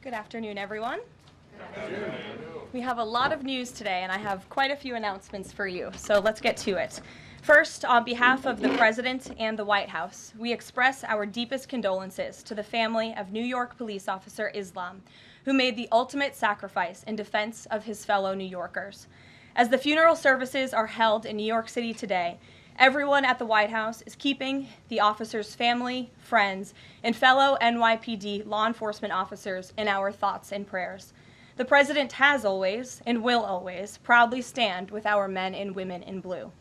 Good afternoon, everyone. Good afternoon. We have a lot of news today, and I have quite a few announcements for you, so let's get to it. First, on behalf of the President and the White House, we express our deepest condolences to the family of New York police officer Islam, who made the ultimate sacrifice in defense of his fellow New Yorkers. As the funeral services are held in New York City today, everyone at the White House is keeping the officer's family, friends, and fellow NYPD law enforcement officers in our thoughts and prayers. The President has always, and will always, proudly stand with our men and women in blue.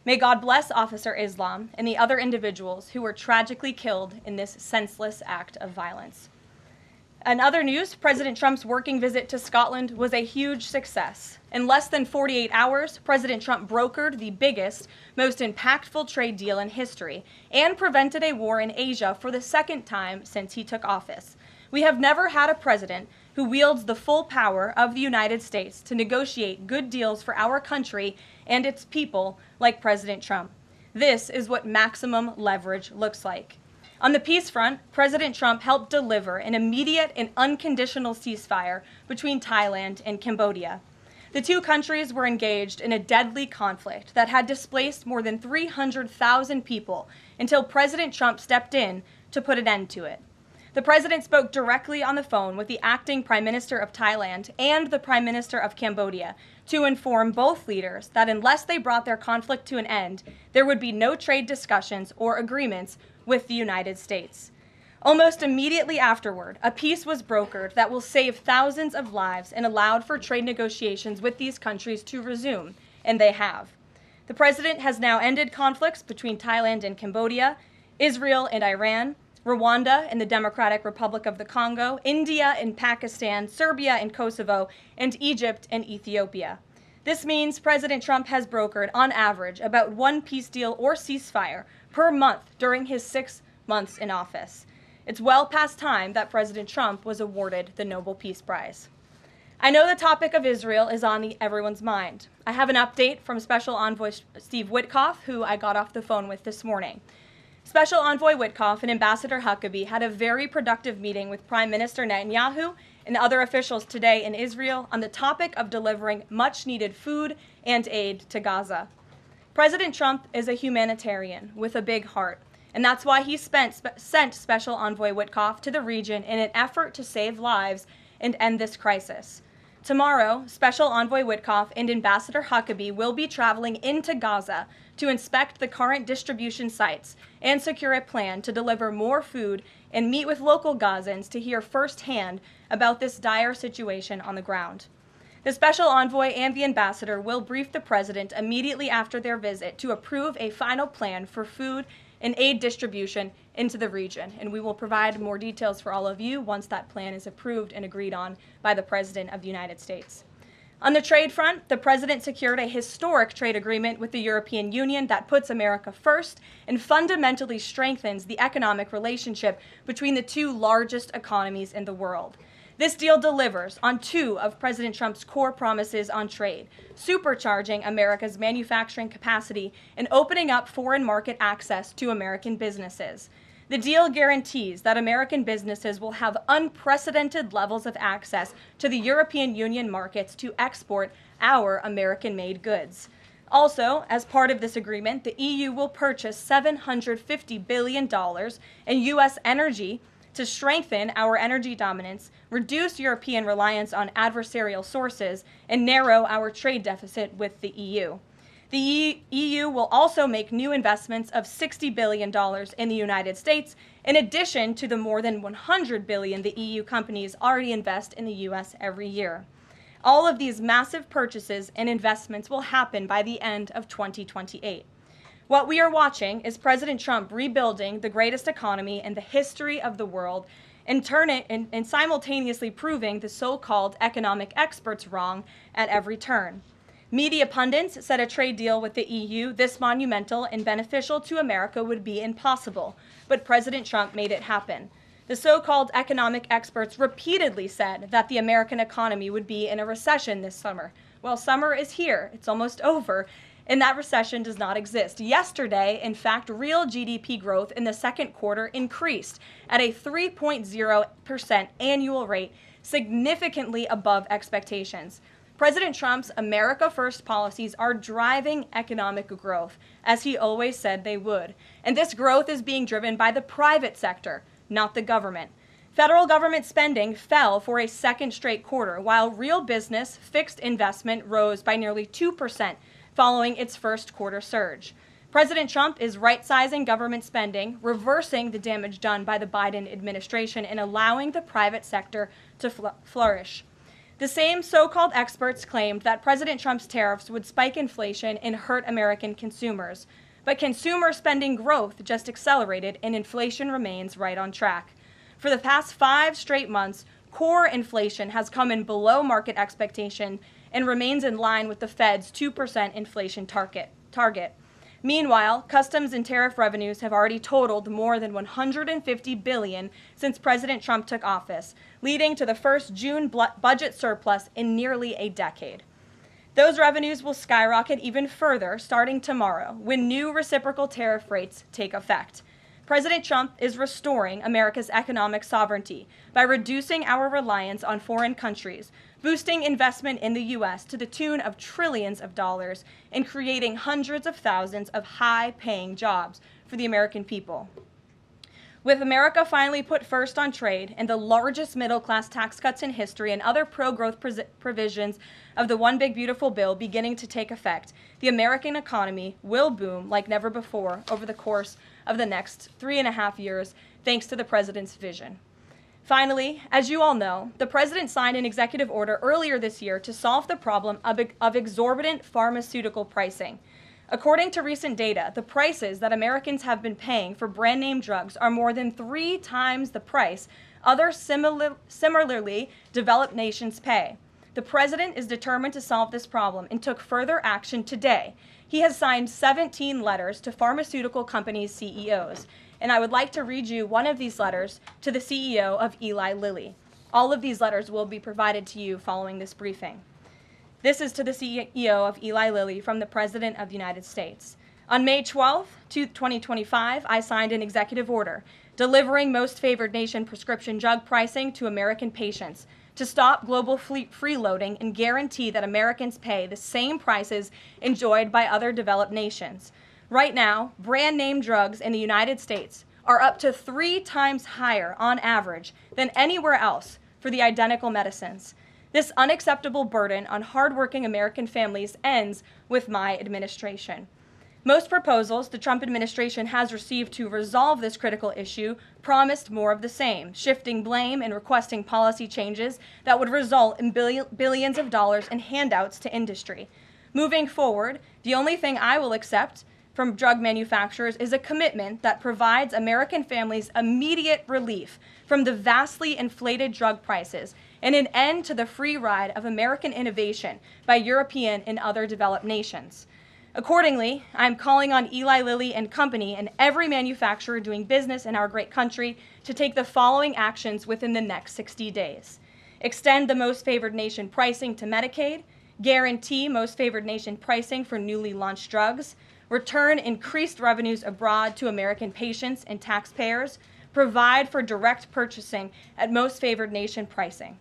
May God bless Officer Islam and the other individuals who were tragically killed in this senseless act of violence. In other news, President Trump's working visit to Scotland was a huge success. In less than 48 hours, President Trump brokered the biggest, most impactful trade deal in history and prevented a war in Asia for the second time since he took office. We have never had a president who wields the full power of the United States to negotiate good deals for our country and its people like President Trump. This is what maximum leverage looks like. On the peace front, President Trump helped deliver an immediate and unconditional ceasefire between Thailand and Cambodia. The two countries were engaged in a deadly conflict that had displaced more than 300,000 people until President Trump stepped in to put an end to it. The president spoke directly on the phone with the acting Prime Minister of Thailand and the Prime Minister of Cambodia to inform both leaders that unless they brought their conflict to an end, there would be no trade discussions or agreements with the United States. Almost immediately afterward, a peace was brokered that will save thousands of lives and allowed for trade negotiations with these countries to resume, and they have. The president has now ended conflicts between Thailand and Cambodia, Israel and Iran, Rwanda and the Democratic Republic of the Congo, India and Pakistan, Serbia and Kosovo, and Egypt and Ethiopia. This means President Trump has brokered, on average, about one peace deal or ceasefire per month during his 6 months in office. It's well past time that President Trump was awarded the Nobel Peace Prize. I know the topic of Israel is on everyone's mind. I have an update from Special Envoy Steve Witkoff, who I got off the phone with this morning. Special Envoy Witkoff and Ambassador Huckabee had a very productive meeting with Prime Minister Netanyahu and other officials today in Israel on the topic of delivering much-needed food and aid to Gaza. President Trump is a humanitarian with a big heart, and that's why he sent Special Envoy Witkoff to the region in an effort to save lives and end this crisis. Tomorrow, Special Envoy Witkoff and Ambassador Huckabee will be traveling into Gaza to inspect the current distribution sites and secure a plan to deliver more food and meet with local Gazans to hear firsthand about this dire situation on the ground. The Special Envoy and the Ambassador will brief the President immediately after their visit to approve a final plan for food and aid distribution into the region, and we will provide more details for all of you once that plan is approved and agreed on by the President of the United States. On the trade front, the President secured a historic trade agreement with the European Union that puts America first and fundamentally strengthens the economic relationship between the two largest economies in the world. This deal delivers on two of President Trump's core promises on trade, supercharging America's manufacturing capacity and opening up foreign market access to American businesses. The deal guarantees that American businesses will have unprecedented levels of access to the European Union markets to export our American-made goods. Also, as part of this agreement, the EU will purchase $750 billion in U.S. energy to strengthen our energy dominance, reduce European reliance on adversarial sources, and narrow our trade deficit with the EU. The EU will also make new investments of $60 billion in the United States, in addition to the more than $100 billion the EU companies already invest in the U.S. every year. All of these massive purchases and investments will happen by the end of 2028. What we are watching is President Trump rebuilding the greatest economy in the history of the world and simultaneously proving the so-called economic experts wrong at every turn. Media pundits said a trade deal with the EU this monumental and beneficial to America would be impossible, but President Trump made it happen. The so-called economic experts repeatedly said that the American economy would be in a recession this summer. Well, summer is here. It's almost over. And that recession does not exist. Yesterday, in fact, real GDP growth in the second quarter increased at a 3.0% annual rate, significantly above expectations. President Trump's America First policies are driving economic growth, as he always said they would. And this growth is being driven by the private sector, not the government. Federal government spending fell for a second straight quarter, while real business fixed investment rose by nearly 2%. Following its first quarter surge. President Trump is right-sizing government spending, reversing the damage done by the Biden administration, and allowing the private sector to flourish. The same so-called experts claimed that President Trump's tariffs would spike inflation and hurt American consumers. But consumer spending growth just accelerated and inflation remains right on track. For the past 5 straight months, core inflation has come in below market expectation and remains in line with the Fed's 2% inflation target. Meanwhile, customs and tariff revenues have already totaled more than $150 billion since President Trump took office, leading to the first June budget surplus in nearly a decade. Those revenues will skyrocket even further starting tomorrow when new reciprocal tariff rates take effect. President Trump is restoring America's economic sovereignty by reducing our reliance on foreign countries, boosting investment in the U.S. to the tune of trillions of dollars, and creating hundreds of thousands of high-paying jobs for the American people. With America finally put first on trade and the largest middle-class tax cuts in history and other pro-growth provisions of the One Big Beautiful Bill beginning to take effect, the American economy will boom like never before over the course of the next 3.5 years, thanks to the president's vision. Finally, as you all know, the president signed an executive order earlier this year to solve the problem of exorbitant pharmaceutical pricing. According to recent data, the prices that Americans have been paying for brand name drugs are more than 3 times the price other similarly developed nations pay. The president is determined to solve this problem and took further action today. He has signed 17 letters to pharmaceutical companies' CEOs, and I would like to read you one of these letters to the CEO of Eli Lilly. All of these letters will be provided to you following this briefing. This is to the CEO of Eli Lilly from the President of the United States. On May 12, 2025, I signed an executive order delivering most favored nation prescription drug pricing to American patients to stop global freeloading and guarantee that Americans pay the same prices enjoyed by other developed nations. Right now, brand name drugs in the United States are up to 3 times higher on average than anywhere else for the identical medicines. This unacceptable burden on hardworking American families ends with my administration. Most proposals the Trump administration has received to resolve this critical issue promised more of the same, shifting blame and requesting policy changes that would result in billions of dollars in handouts to industry. Moving forward, the only thing I will accept from drug manufacturers is a commitment that provides American families immediate relief from the vastly inflated drug prices and an end to the free ride of American innovation by European and other developed nations. Accordingly, I'm calling on Eli Lilly and Company and every manufacturer doing business in our great country to take the following actions within the next 60 days. Extend the most favored nation pricing to Medicaid, guarantee most favored nation pricing for newly launched drugs, return increased revenues abroad to American patients and taxpayers, provide for direct purchasing at most favored nation pricing.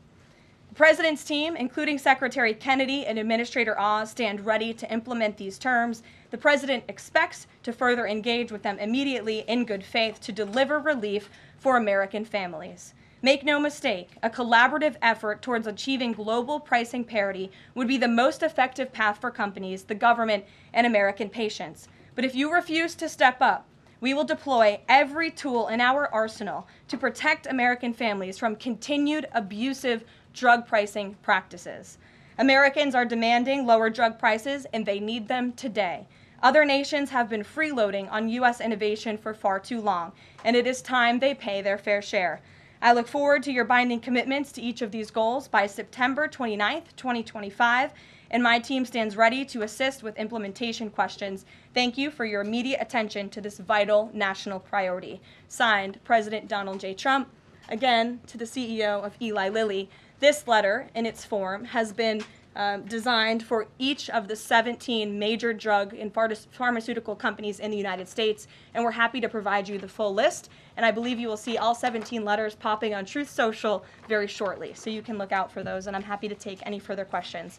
The President's team, including Secretary Kennedy and Administrator Oz, stand ready to implement these terms. The President expects to further engage with them immediately in good faith to deliver relief for American families. Make no mistake, a collaborative effort towards achieving global pricing parity would be the most effective path for companies, the government, and American patients. But if you refuse to step up, we will deploy every tool in our arsenal to protect American families from continued abusive drug pricing practices. Americans are demanding lower drug prices, and they need them today. Other nations have been freeloading on U.S. innovation for far too long, and it is time they pay their fair share. I look forward to your binding commitments to each of these goals by September 29th, 2025, and my team stands ready to assist with implementation questions. Thank you for your immediate attention to this vital national priority. Signed, President Donald J. Trump. Again, to the CEO of Eli Lilly. This letter, in its form, has been designed for each of the 17 major drug and pharmaceutical companies in the United States, and we're happy to provide you the full list. And I believe you will see all 17 letters popping on Truth Social very shortly, so you can look out for those, and I'm happy to take any further questions.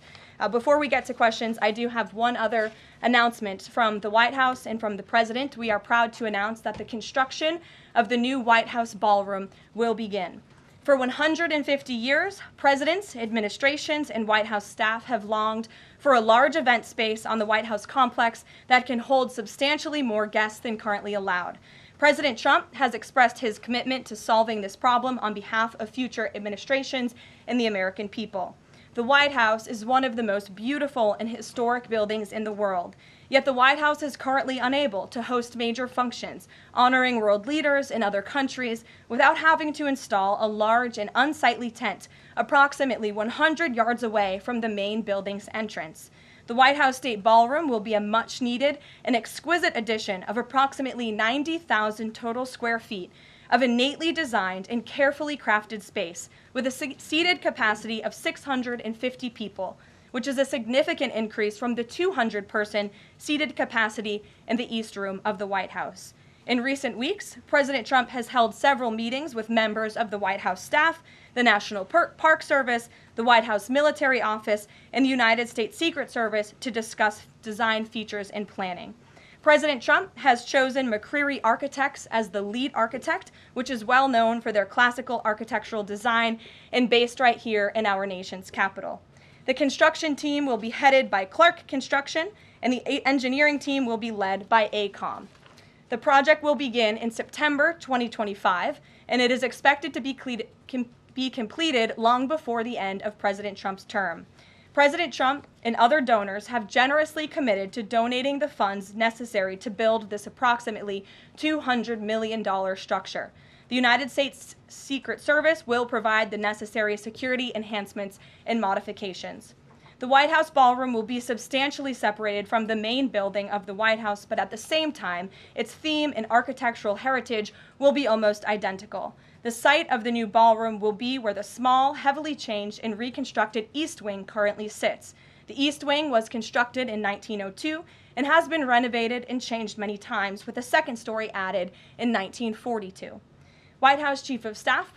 Before we get to questions, I do have one other announcement from the White House and from the President. We are proud to announce that the construction of the new White House ballroom will begin. For 150 years, presidents, administrations, and White House staff have longed for a large event space on the White House complex that can hold substantially more guests than currently allowed. President Trump has expressed his commitment to solving this problem on behalf of future administrations and the American people. The White House is one of the most beautiful and historic buildings in the world. Yet the White House is currently unable to host major functions, honoring world leaders in other countries, without having to install a large and unsightly tent approximately 100 yards away from the main building's entrance. The White House State Ballroom will be a much-needed and exquisite addition of approximately 90,000 total square feet of innately designed and carefully crafted space with a seated capacity of 650 people, which is a significant increase from the 200-person seated capacity in the East Room of the White House. In recent weeks, President Trump has held several meetings with members of the White House staff, the National Park Service, the White House Military Office, and the United States Secret Service to discuss design features and planning. President Trump has chosen McCreary Architects as the lead architect, which is well known for their classical architectural design and based right here in our nation's capital. The construction team will be headed by Clark Construction, and the engineering team will be led by AECOM. The project will begin in September 2025, and it is expected to be completed long before the end of President Trump's term. President Trump and other donors have generously committed to donating the funds necessary to build this approximately $200 million structure. The United States Secret Service will provide the necessary security enhancements and modifications. The White House ballroom will be substantially separated from the main building of the White House, but at the same time, its theme and architectural heritage will be almost identical. The site of the new ballroom will be where the small, heavily changed and reconstructed East Wing currently sits. The East Wing was constructed in 1902 and has been renovated and changed many times, with a second story added in 1942. White House Chief of Staff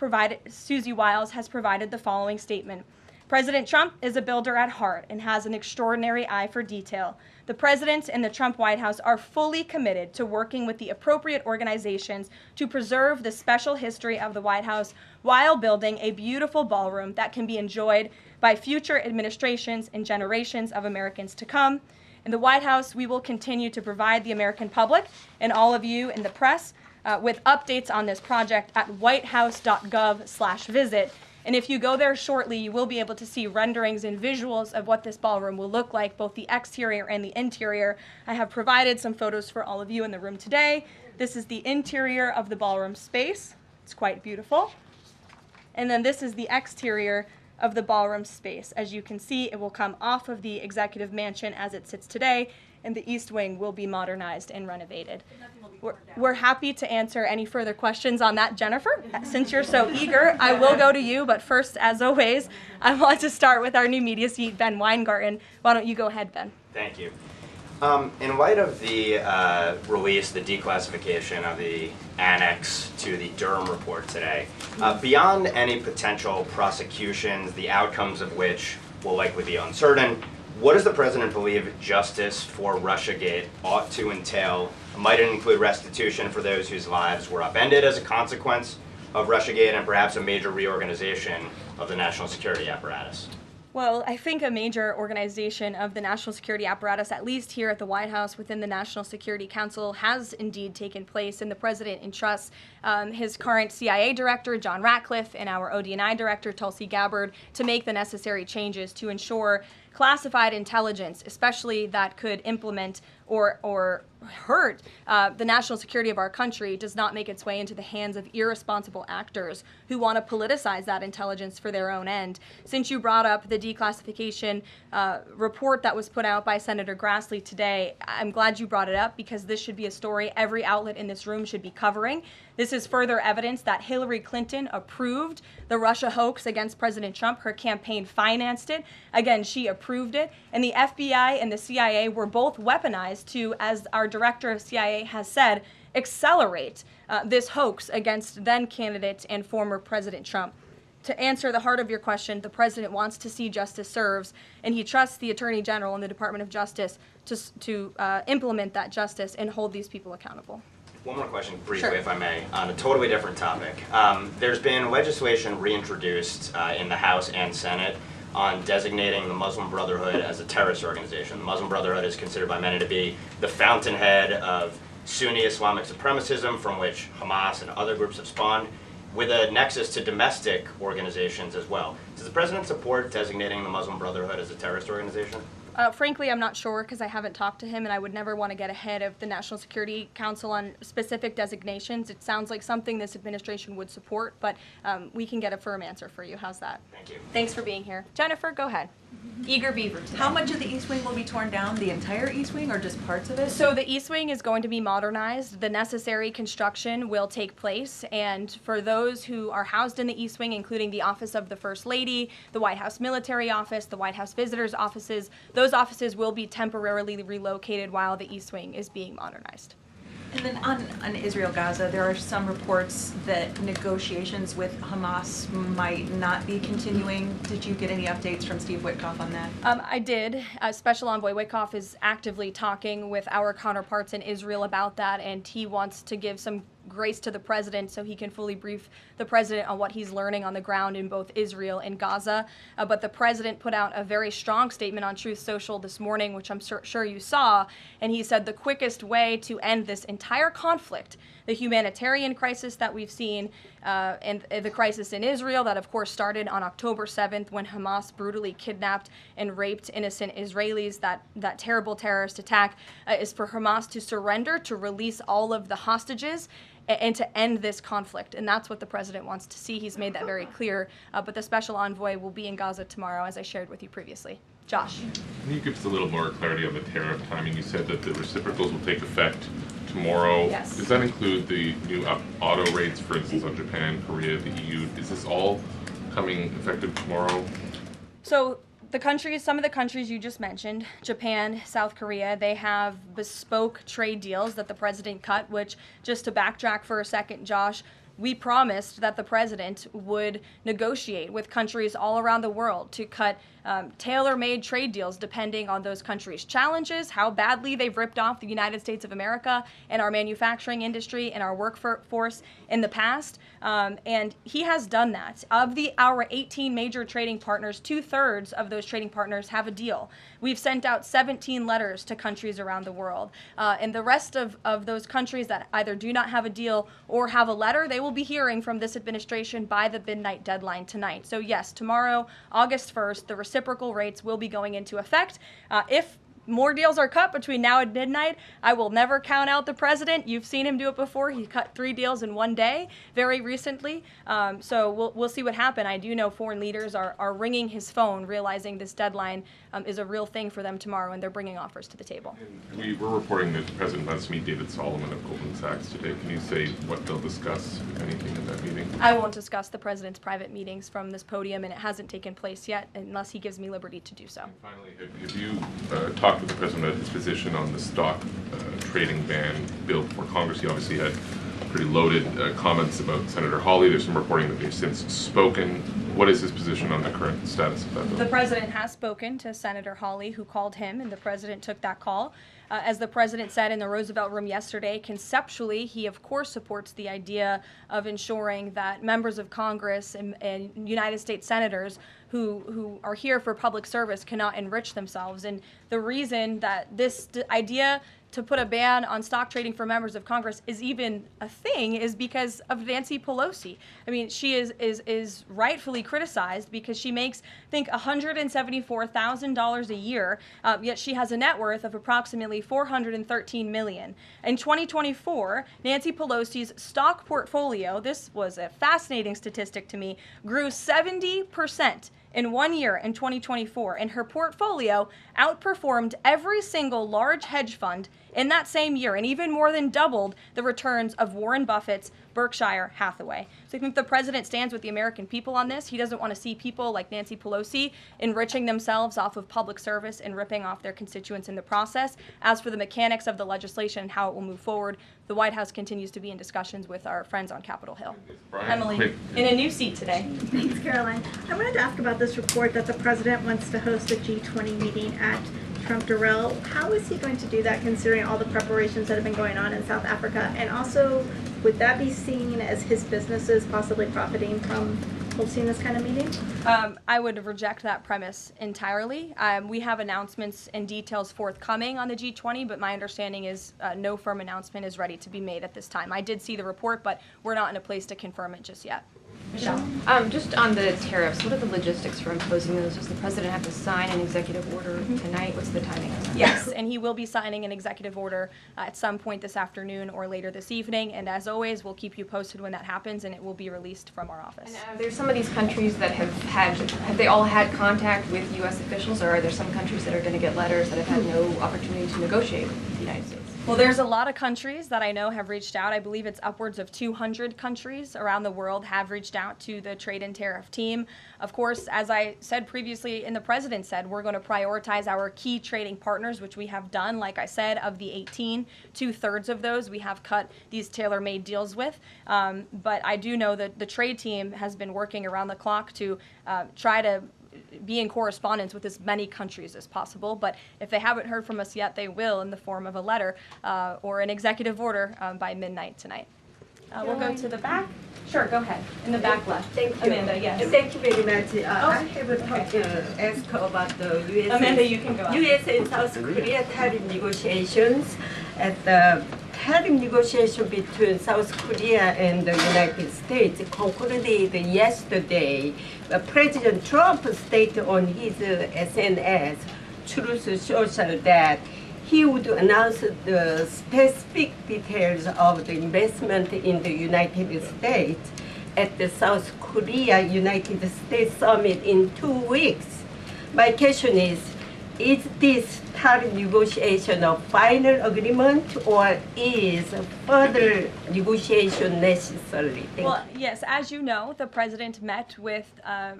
Susie Wiles has provided the following statement. President Trump is a builder at heart and has an extraordinary eye for detail. The President and the Trump White House are fully committed to working with the appropriate organizations to preserve the special history of the White House while building a beautiful ballroom that can be enjoyed by future administrations and generations of Americans to come. In the White House, we will continue to provide the American public and all of you in the press with updates on this project at whitehouse.gov/visit. And if you go there shortly, you will be able to see renderings and visuals of what this ballroom will look like, both the exterior and the interior. I have provided some photos for all of you in the room today. This is the interior of the ballroom space. It's quite beautiful. And then this is the exterior of the ballroom space. As you can see, it will come off of the executive mansion as it sits today, and the East Wing will be modernized and renovated. We're happy to answer any further questions on that, Jennifer. Since you're so eager, I will go to you, but first, as always, I want to start with our new media seat, Ben Weingarten. Why don't you go ahead, Ben? Thank you. In light of the release, the declassification of the annex to the Durham report today, beyond any potential prosecutions, the outcomes of which will likely be uncertain, what does the President believe justice for Russiagate ought to entail? Might it include restitution for those whose lives were upended as a consequence of Russiagate, and perhaps a major reorganization of the national security apparatus? Well, I think a major organization of the national security apparatus, at least here at the White House within the National Security Council, has indeed taken place, and the President entrusts his current CIA director, John Ratcliffe, and our ODNI director, Tulsi Gabbard, to make the necessary changes to ensure classified intelligence, especially that could implement or hurt the national security of our country, does not make its way into the hands of irresponsible actors who want to politicize that intelligence for their own end. Since you brought up the declassification report that was put out by Senator Grassley today, I'm glad you brought it up, because this should be a story every outlet in this room should be covering. This is further evidence that Hillary Clinton approved the Russia hoax against President Trump. Her campaign financed it. Again, she approved it. And the FBI and the CIA were both weaponized to, as our director of CIA has said, accelerate this hoax against then-candidate and former President Trump. To answer the heart of your question, the President wants to see justice served, and he trusts the Attorney General and the Department of Justice to implement that justice and hold these people accountable. One more question, briefly, Sure. if I may, on a totally different topic. There's been legislation reintroduced in the House and Senate on designating the Muslim Brotherhood as a terrorist organization. The Muslim Brotherhood is considered by many to be the fountainhead of Sunni Islamic supremacism, from which Hamas and other groups have spawned, with a nexus to domestic organizations as well. Does the President support designating the Muslim Brotherhood as a terrorist organization? Frankly, I'm not sure, because I haven't talked to him, and I would never want to get ahead of the National Security Council on specific designations. It sounds like something this administration would support, but we can get a firm answer for you. How's that? Thank you. Thanks for being here. Jennifer, go ahead. Eager beaver today. How much of the East Wing will be torn down? The entire East Wing, or just parts of it? So the East Wing is going to be modernized. The necessary construction will take place, and for those who are housed in the East Wing, including the Office of the First Lady, the White House Military Office, the White House Visitors Offices, those offices will be temporarily relocated while the East Wing is being modernized. And then on Israel-Gaza, there are some reports that negotiations with Hamas might not be continuing. Did you get any updates from Steve Witkoff on that? I did. Special Envoy Witkoff is actively talking with our counterparts in Israel about that, and he wants to give some grace to the president so he can fully brief the president on what he's learning on the ground in both Israel and Gaza. But the president put out a very strong statement on Truth Social this morning, which I'm sure you saw, and he said the quickest way to end this entire conflict, the humanitarian crisis that we've seen, and the crisis in Israel that of course started on October 7th when Hamas brutally kidnapped and raped innocent Israelis, that terrible terrorist attack, is for Hamas to surrender, to release all of the hostages, and to end this conflict. And that's what the president wants to see. He's made that very clear. But the special envoy will be in Gaza tomorrow, as I shared with you previously. Josh. Can you give us a little more clarity on the tariff timing? You said that the reciprocals will take effect tomorrow. Yes. Does that include the new auto rates, for instance, on Japan, Korea, the EU? Is this all coming effective tomorrow? So some of the countries you just mentioned, Japan, South Korea, they have bespoke trade deals that the president cut, which, just to backtrack for a second, Josh, we promised that the president would negotiate with countries all around the world to cut tailor-made trade deals depending on those countries' challenges, how badly they've ripped off the United States of America and our manufacturing industry and our workforce in the past. And he has done that. Of our 18 major trading partners, 2/3 of those trading partners have a deal. We've sent out 17 letters to countries around the world. And the rest of those countries that either do not have a deal or have a letter, they will be hearing from this administration by the midnight deadline tonight. So yes, tomorrow, August 1st, the reciprocal rates will be going into effect. If more deals are cut between now and midnight, I will never count out the president. You've seen him do it before. He cut 3 deals in one day very recently. So we'll see what happens. I do know foreign leaders are ringing his phone, realizing this deadline is a real thing for them tomorrow, and they're bringing offers to the table. And we were reporting that the president wants to meet David Solomon of Goldman Sachs today. Can you say what they'll discuss, if anything, in that meeting? I won't discuss the president's private meetings from this podium, and it hasn't taken place yet unless he gives me liberty to do so. And finally, have you talked with the president about his position on the stock trading ban bill before Congress? He obviously had pretty loaded comments about Senator Hawley. There's some reporting that they've since spoken. What is his position on the current status of that bill? The president has spoken to Senator Hawley, who called him, and the president took that call. As the president said in the Roosevelt Room yesterday, conceptually, he of course supports the idea of ensuring that members of Congress and United States senators who are here for public service cannot enrich themselves. And the reason that this idea to put a ban on stock trading for members of Congress is even a thing is because of Nancy Pelosi. I mean, she is rightfully criticized because she makes, I think, $174,000 a year, yet she has a net worth of approximately $413 million. In 2024, Nancy Pelosi's stock portfolio, this was a fascinating statistic to me, grew 70% in 1 year in 2024, and her portfolio outperformed every single large hedge fund in that same year, and even more than doubled the returns of Warren Buffett's Berkshire Hathaway. So I think the president stands with the American people on this. He doesn't want to see people like Nancy Pelosi enriching themselves off of public service and ripping off their constituents in the process. As for the mechanics of the legislation and how it will move forward, the White House continues to be in discussions with our friends on Capitol Hill. Emily, in a new seat today. Thanks, Caroline. I wanted to ask about this report that the president wants to host a G20 meeting at Trump Durrell. How is he going to do that, considering all the preparations that have been going on in South Africa? And also, would that be seen as his businesses possibly profiting from hosting this kind of meeting? I would reject that premise entirely. We have announcements and details forthcoming on the G20, but my understanding is no firm announcement is ready to be made at this time. I did see the report, but we're not in a place to confirm it just yet. Michelle? Just on the tariffs, what are the logistics for imposing those? Does the president have to sign an executive order tonight? What's the timing on that? Yes, and he will be signing an executive order at some point this afternoon or later this evening. And as always, we'll keep you posted when that happens, and it will be released from our office. And there's some of these countries that have they all had contact with U.S. officials, or are there some countries that are going to get letters that have had no opportunity to negotiate with the United States? Well, there's a lot of countries that I know have reached out. I believe it's upwards of 200 countries around the world have reached out to the trade and tariff team. Of course, as I said previously and the president said, we're going to prioritize our key trading partners, which we have done. Like I said, of the 18, 2/3 of those we have cut these tailor-made deals with. But I do know that the trade team has been working around the clock to try to be in correspondence with as many countries as possible. But if they haven't heard from us yet, they will in the form of a letter or an executive order by midnight tonight. We'll go to the back. Sure, go ahead. In the back left. Thank you. Amanda, yes. Thank you very much. I Oh, have a talk ask about the U.S. Amanda, you can go ahead. U.S. and South Korea tariff negotiations. At the tariff negotiation between South Korea and the United States concluded yesterday. President Trump stated on his SNS, Truth Social, that he would announce the specific details of the investment in the United States at the South Korea United States Summit in 2 weeks. My question is this tariff negotiation a final agreement or is further negotiation necessary? Well, yes, as you know, the president met with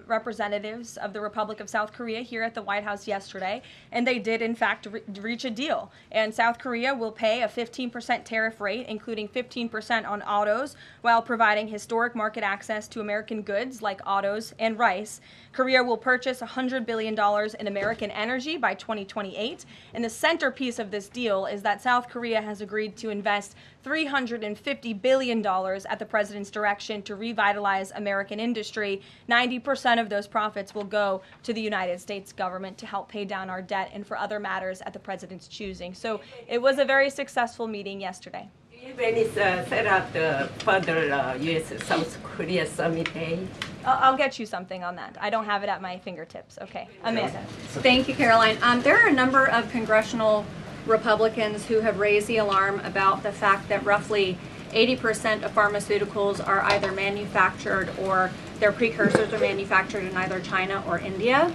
representatives of the Republic of South Korea here at the White House yesterday, and they did, in fact, reach a deal. And South Korea will pay a 15% tariff rate, including 15% on autos, while providing historic market access to American goods like autos and rice. Korea will purchase $100 billion in American energy by 2028. And the centerpiece of this deal is that South Korea has agreed to invest $350 billion at the president's direction to revitalize American industry. 90% of those profits will go to the United States government to help pay down our debt and for other matters at the president's choosing. So it was a very successful meeting yesterday. When is set up the further U.S.-South Korea summit day? I'll get you something on that. I don't have it at my fingertips. Okay, Amanda. Thank you, Caroline. There are a number of congressional Republicans who have raised the alarm about the fact that roughly 80% of pharmaceuticals are either manufactured or their precursors are manufactured in either China or India.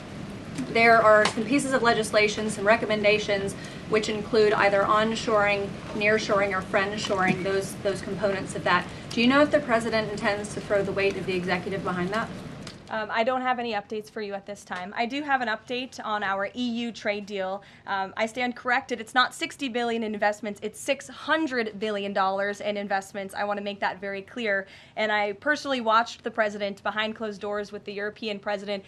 There are some pieces of legislation, some recommendations, which include either onshoring, nearshoring, or friendshoring, those components of that. Do you know if the president intends to throw the weight of the executive behind that? I don't have any updates for you at this time. I do have an update on our EU trade deal. I stand corrected. It's not $60 billion in investments. It's $600 billion in investments. I want to make that very clear. And I personally watched the president behind closed doors with the European president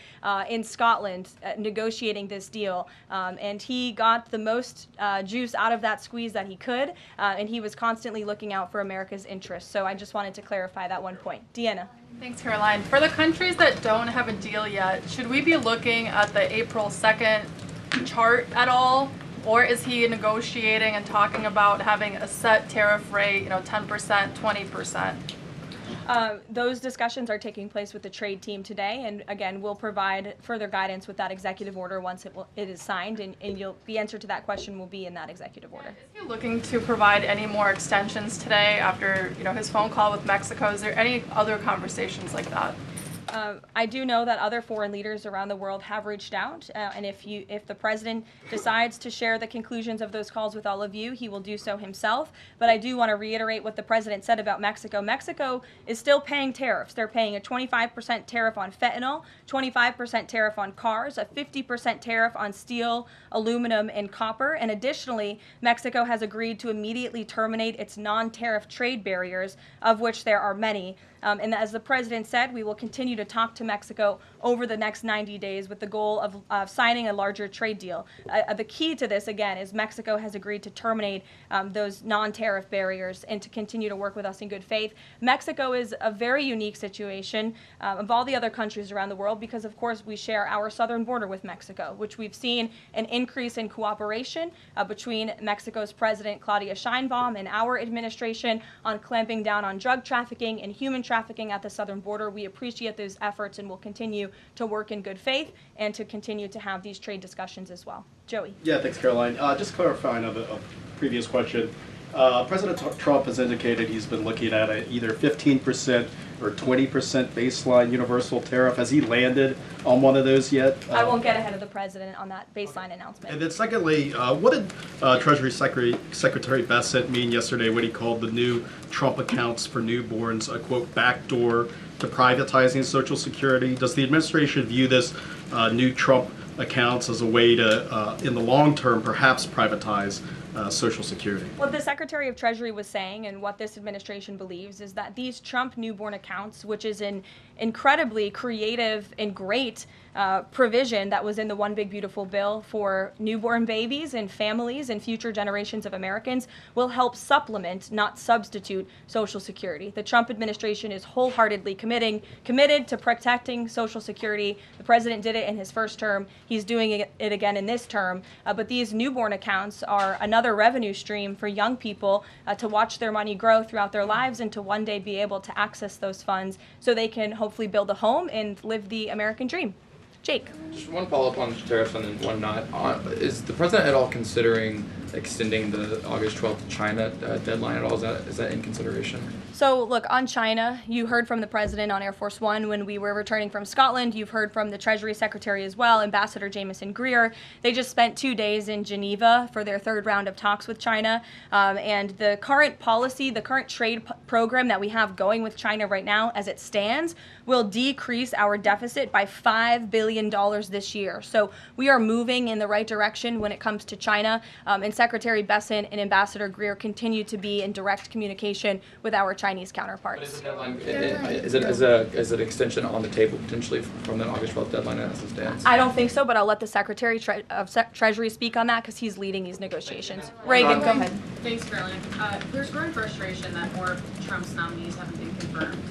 in Scotland negotiating this deal. And he got the most juice out of that squeeze that he could. And he was constantly looking out for America's interests. So I just wanted to clarify that one point. Deanna. Thanks, Caroline. For the countries that don't have a deal yet, should we be looking at the April 2nd chart at all? Or is he negotiating and talking about having a set tariff rate, 10%, 20%? Those discussions are taking place with the trade team today, and again, we'll provide further guidance with that executive order once it is signed, and the answer to that question will be in that executive order. Is he looking to provide any more extensions today after his phone call with Mexico? Is there any other conversations like that? I do know that other foreign leaders around the world have reached out, and if the president decides to share the conclusions of those calls with all of you, he will do so himself. But I do want to reiterate what the president said about Mexico. Mexico is still paying tariffs. They're paying a 25% tariff on fentanyl, 25% tariff on cars, a 50% tariff on steel, aluminum, and copper. And additionally, Mexico has agreed to immediately terminate its non-tariff trade barriers, of which there are many. And as the president said, we will continue to talk to Mexico over the next 90 days with the goal of signing a larger trade deal. The key to this, again, is Mexico has agreed to terminate those non-tariff barriers and to continue to work with us in good faith. Mexico is a very unique situation of all the other countries around the world because, of course, we share our southern border with Mexico, which we've seen an increase in cooperation between Mexico's President Claudia Sheinbaum and our administration on clamping down on drug trafficking and human trafficking at the southern border. We appreciate those efforts and will continue to work in good faith and to continue to have these trade discussions as well. Joey. Yeah, thanks, Caroline. Just clarifying of a previous question. President Trump has indicated he's been looking at either 15% or 20% baseline universal tariff. Has he landed on one of those yet? I won't get ahead of the president on that baseline announcement. And then secondly, what did Treasury Secretary Bessent mean yesterday when he called the new Trump accounts for newborns a, quote, backdoor to privatizing Social Security? Does the administration view this new Trump accounts as a way to, in the long term, perhaps privatize Social Security? What the Secretary of Treasury was saying, and what this administration believes, is that these Trump newborn accounts, which is an incredibly creative and great provision that was in the One Big Beautiful Bill for newborn babies and families and future generations of Americans, will help supplement, not substitute, Social Security. The Trump administration is wholeheartedly committed to protecting Social Security. The president did it in his first term. He's doing it again in this term. But these newborn accounts are another revenue stream for young people to watch their money grow throughout their lives and to one day be able to access those funds so they can hopefully build a home and live the American dream. Jake. Just one follow-up on tariffs and then one not. Is the president at all considering extending the August 12th China deadline at all? Is that in consideration? So look, on China, you heard from the president on Air Force One when we were returning from Scotland. You've heard from the Treasury Secretary as well, Ambassador Jameson Greer. They just spent 2 days in Geneva for their third round of talks with China. And the current policy, the current trade program that we have going with China right now, as it stands, will decrease our deficit by $5 billion this year. So we are moving in the right direction when it comes to China. And Secretary Bessent and Ambassador Greer continue to be in direct communication with our Chinese counterparts. But is the deadline, is it extension on the table potentially from the August 12th deadline as it stands? I don't think so, but I'll let the Secretary of Treasury speak on that because he's leading these negotiations. Reagan, go ahead. Thanks, Karoline. There's growing frustration that more of Trump's nominees haven't been confirmed.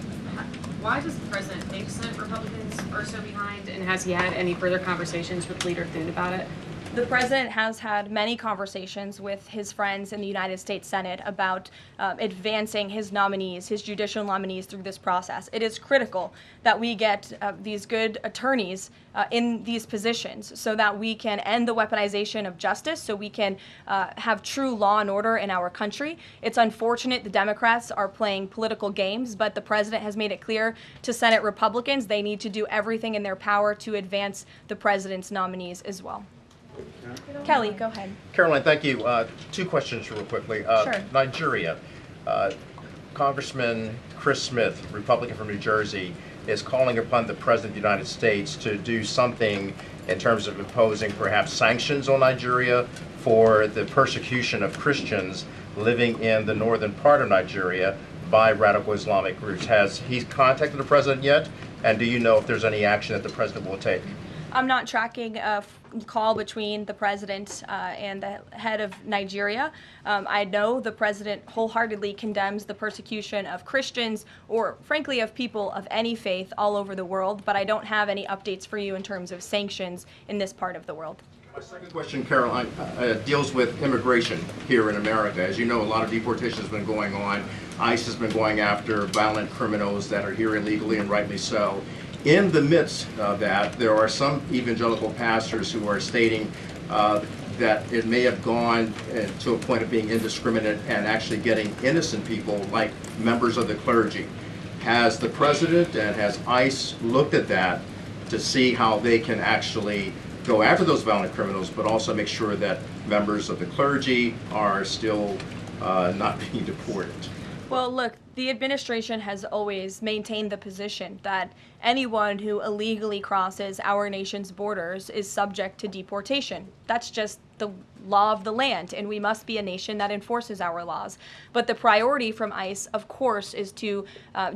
Why does the president think Senate Republicans are so behind, and has he had any further conversations with Leader Thune about it? The president has had many conversations with his friends in the United States Senate about advancing his nominees, his judicial nominees through this process. It is critical that we get these good attorneys in these positions so that we can end the weaponization of justice, so we can have true law and order in our country. It's unfortunate the Democrats are playing political games, but the president has made it clear to Senate Republicans they need to do everything in their power to advance the president's nominees as well. Kelly, go ahead. Karoline, thank you. 2 questions real quickly. Sure. Nigeria. Congressman Chris Smith, Republican from New Jersey, is calling upon the President of the United States to do something in terms of imposing perhaps sanctions on Nigeria for the persecution of Christians living in the northern part of Nigeria by radical Islamic groups. Has he contacted the President yet? And do you know if there's any action that the President will take? I'm not tracking a call between the president and the head of Nigeria. I know the president wholeheartedly condemns the persecution of Christians or, frankly, of people of any faith all over the world, but I don't have any updates for you in terms of sanctions in this part of the world. My second question, Caroline, deals with immigration here in America. As you know, a lot of deportation has been going on. ICE has been going after violent criminals that are here illegally, and rightly so. In the midst of that, there are some evangelical pastors who are stating that it may have gone to a point of being indiscriminate and actually getting innocent people, like members of the clergy. Has the president and has ICE looked at that to see how they can actually go after those violent criminals, but also make sure that members of the clergy are still not being deported? Well, look, the administration has always maintained the position that anyone who illegally crosses our nation's borders is subject to deportation. That's just the law of the land, and we must be a nation that enforces our laws. But the priority from ICE, of course, is to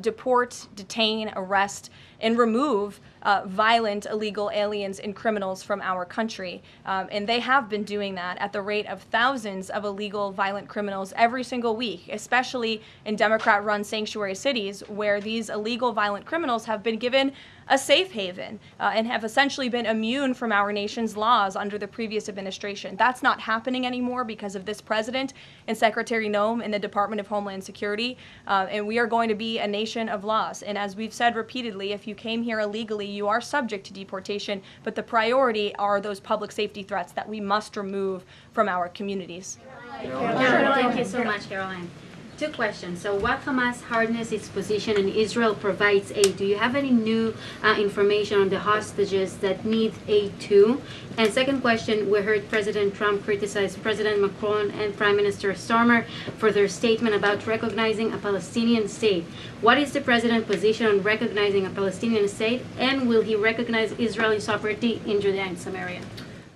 deport, detain, arrest, and remove violent illegal aliens and criminals from our country. And they have been doing that at the rate of thousands of illegal violent criminals every single week, especially in Democrat-run sanctuary cities where these illegal violent criminals have been given given a safe haven and have essentially been immune from our nation's laws under the previous administration. That's not happening anymore because of this president and Secretary Noem in the Department of Homeland Security, and we are going to be a nation of laws. And as we've said repeatedly, if you came here illegally, you are subject to deportation, but the priority are those public safety threats that we must remove from our communities. Thank you so much, Caroline. Two questions. So what Hamas hardens its position and Israel provides aid? Do you have any new information on the hostages that need aid too? And second question, we heard President Trump criticize President Macron and Prime Minister Starmer for their statement about recognizing a Palestinian state. What is the president's position on recognizing a Palestinian state? And will he recognize Israeli sovereignty in Judea and Samaria?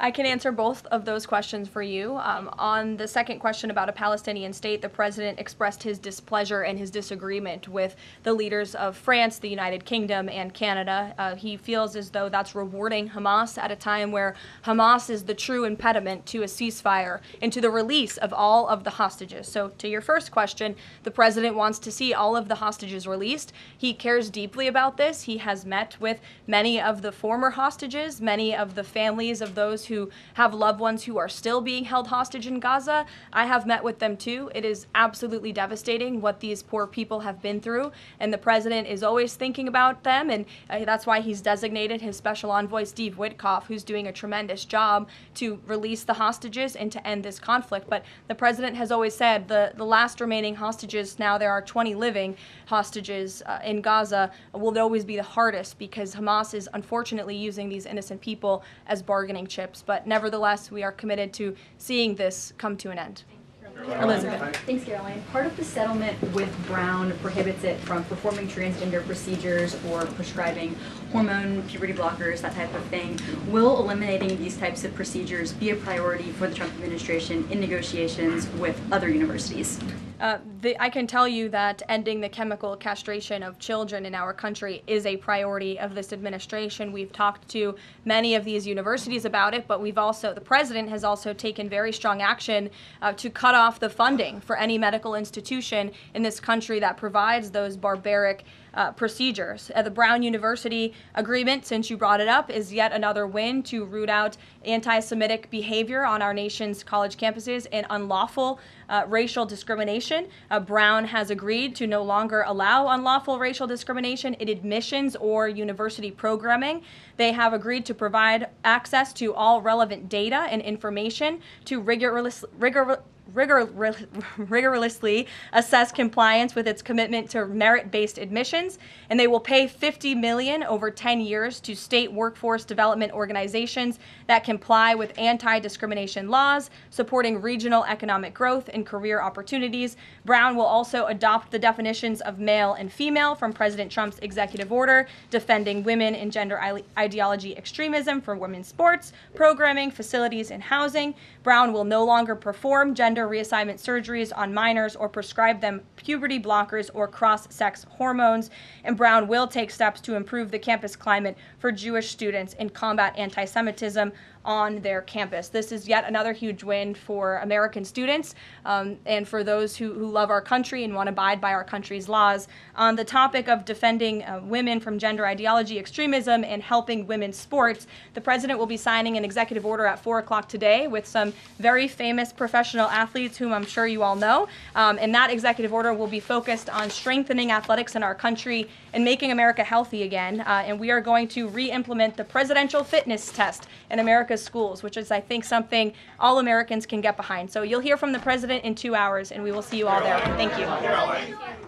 I can answer both of those questions for you. On the second question about a Palestinian state, the president expressed his displeasure and his disagreement with the leaders of France, the United Kingdom, and Canada. He feels as though that's rewarding Hamas at a time where Hamas is the true impediment to a ceasefire and to the release of all of the hostages. So to your first question, the president wants to see all of the hostages released. He cares deeply about this. He has met with many of the former hostages, many of the families of those who have loved ones who are still being held hostage in Gaza. I have met with them too. It is absolutely devastating what these poor people have been through, and the president is always thinking about them, and that's why he's designated his special envoy, Steve Witkoff, who's doing a tremendous job to release the hostages and to end this conflict. But the president has always said the last remaining hostages, now there are 20 living hostages in Gaza, will always be the hardest because Hamas is unfortunately using these innocent people as bargaining chips. But nevertheless, we are committed to seeing this come to an end. Elizabeth. Thanks, Caroline. Part of the settlement with Brown prohibits it from performing transgender procedures or prescribing hormone puberty blockers, that type of thing. Will eliminating these types of procedures be a priority for the Trump administration in negotiations with other universities? I can tell you that ending the chemical castration of children in our country is a priority of this administration. We've talked to many of these universities about it, but the president has also taken very strong action to cut off the funding for any medical institution in this country that provides those barbaric procedures. The Brown University agreement, since you brought it up, is yet another win to root out anti-Semitic behavior on our nation's college campuses and unlawful racial discrimination. Brown has agreed to no longer allow unlawful racial discrimination in admissions or university programming. They have agreed to provide access to all relevant data and information to rigorously assess compliance with its commitment to merit-based admissions, and they will pay $50 million over 10 years to state workforce development organizations that comply with anti-discrimination laws, supporting regional economic growth and career opportunities. Brown will also adopt the definitions of male and female from President Trump's executive order, defending women and gender ideology extremism for women's sports, programming, facilities, and housing. Brown will no longer perform gender reassignment surgeries on minors or prescribe them puberty blockers or cross-sex hormones. And Brown will take steps to improve the campus climate for Jewish students and combat anti-Semitism on their campus. This is yet another huge win for American students and for those who love our country and want to abide by our country's laws. On the topic of defending women from gender ideology extremism and helping women's sports, the president will be signing an executive order at 4 o'clock today with some very famous professional athletes whom I'm sure you all know. And that executive order will be focused on strengthening athletics in our country and making America healthy again. And we are going to re-implement the presidential fitness test in America's schools, which is, I think, something all Americans can get behind. So you'll hear from the president in 2 hours, and we will see you all there. Thank you.